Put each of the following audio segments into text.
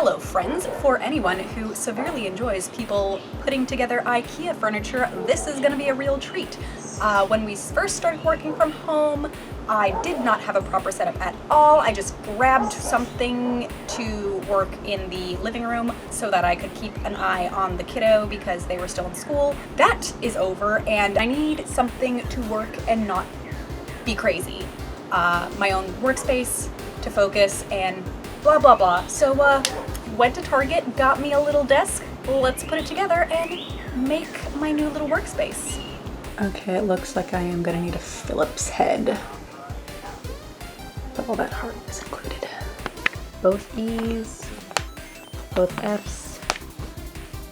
Hello friends, for anyone who severely enjoys people putting together IKEA furniture, this is going to be a real treat. When we first started working from home, I did not have a proper setup at all. I just grabbed something to work in the living room so that I could keep an eye on the kiddo because they were still in school. That is over and I need something to work and not be crazy. My own workspace to focus and blah blah blah. So went to Target, got me a little desk. Let's put it together and make my new little workspace. Okay, it looks like I am gonna need a Phillips head. But all that heart is included. Both E's, both F's,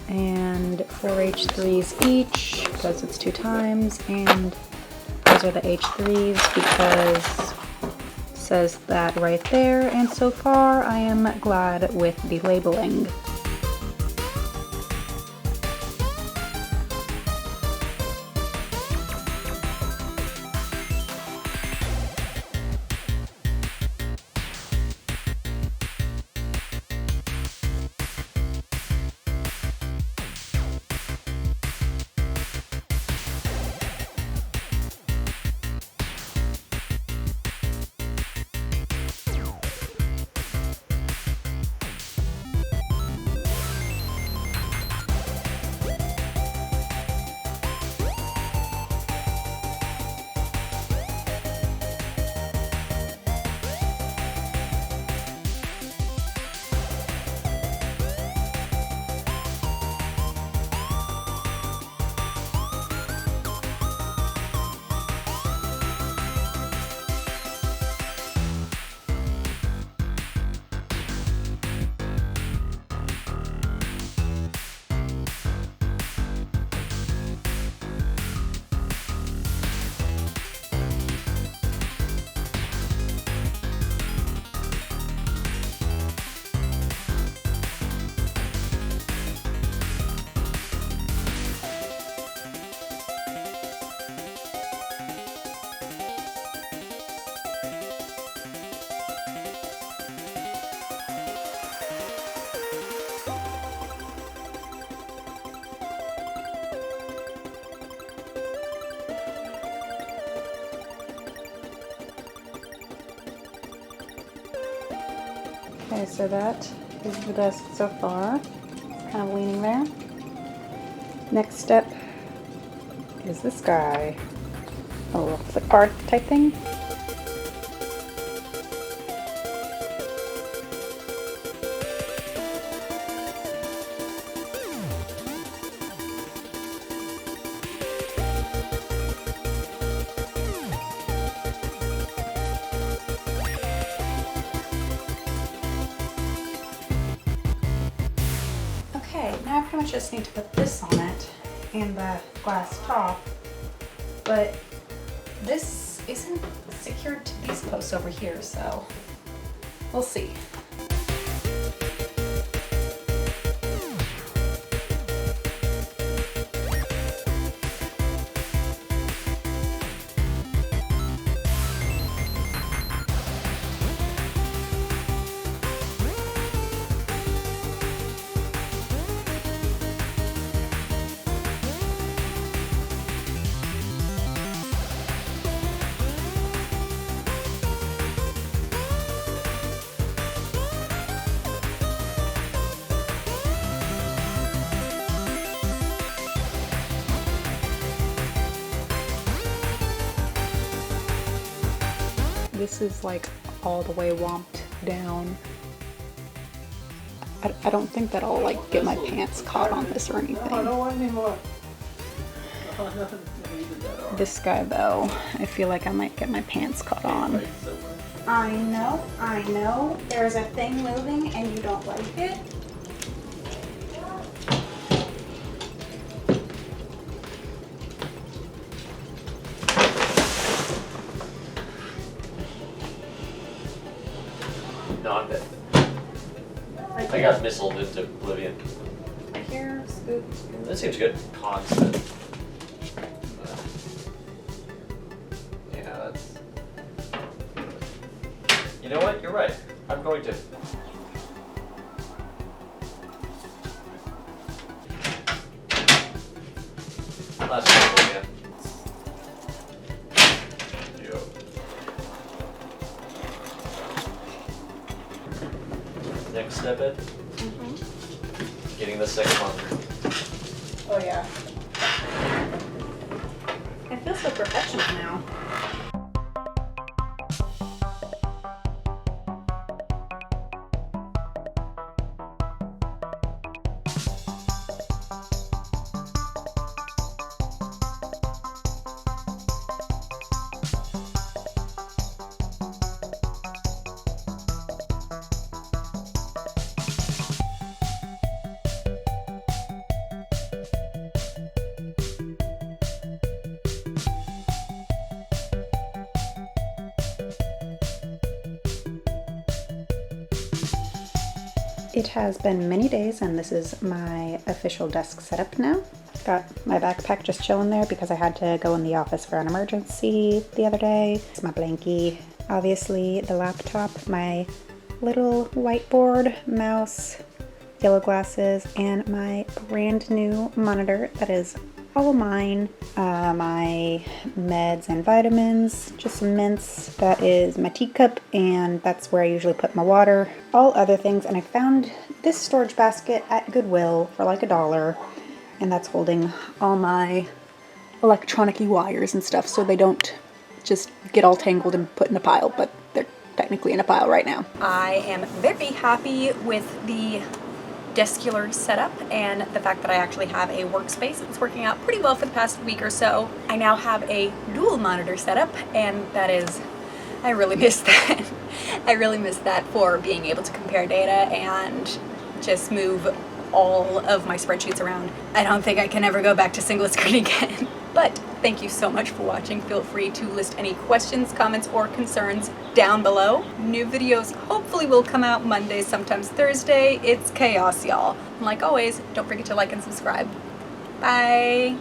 and 4 H3s each because it's 2 times, and those are the H3s because it says that right there, and so far I am glad with the labeling. Okay, so that is the desk so far. Kind of leaning there. Next step is this guy. A little flip bar type thing. Now I pretty much just need to put this on it and the glass top, but this isn't secured to these posts over here, so we'll see. This is like all the way womped down. I don't think that I'll like get my pants caught on this or anything. I don't want any more. This guy though, I feel like I might get my pants caught on. I know. There's a thing moving and you don't like it. No, I got missiled into oblivion. I hear scoop. That seems good. Constant. Yeah, that's. You know what? You're right. I'm going to Last couple again. Yep. Next step it. Getting the second monitor. Oh yeah. It feels so professional now. It has been many days and this is my official desk setup now. Got my backpack just chilling there because I had to go in the office for an emergency the other day. It's my blankie. Obviously the laptop, my little whiteboard, mouse, yellow glasses, and my brand new monitor that is all mine. My meds and vitamins, just some mints. That is my teacup, and that's where I usually put my water. All other things, and I found this storage basket at Goodwill for like $1, and that's holding all my electronic-y wires and stuff so they don't just get all tangled and put in a pile, but they're technically in a pile right now. I am very happy with the deskular setup and the fact that I actually have a workspace. It's working out pretty well for the past week or so. I now have a dual monitor setup, and that is, I really miss that. I really miss that for being able to compare data and just move all of my spreadsheets around. I don't think I can ever go back to single screen again. But thank you so much for watching. Feel free to list any questions, comments, or concerns down below. New videos hopefully will come out Monday, sometimes Thursday. It's chaos, y'all. And like always, don't forget to like and subscribe. Bye.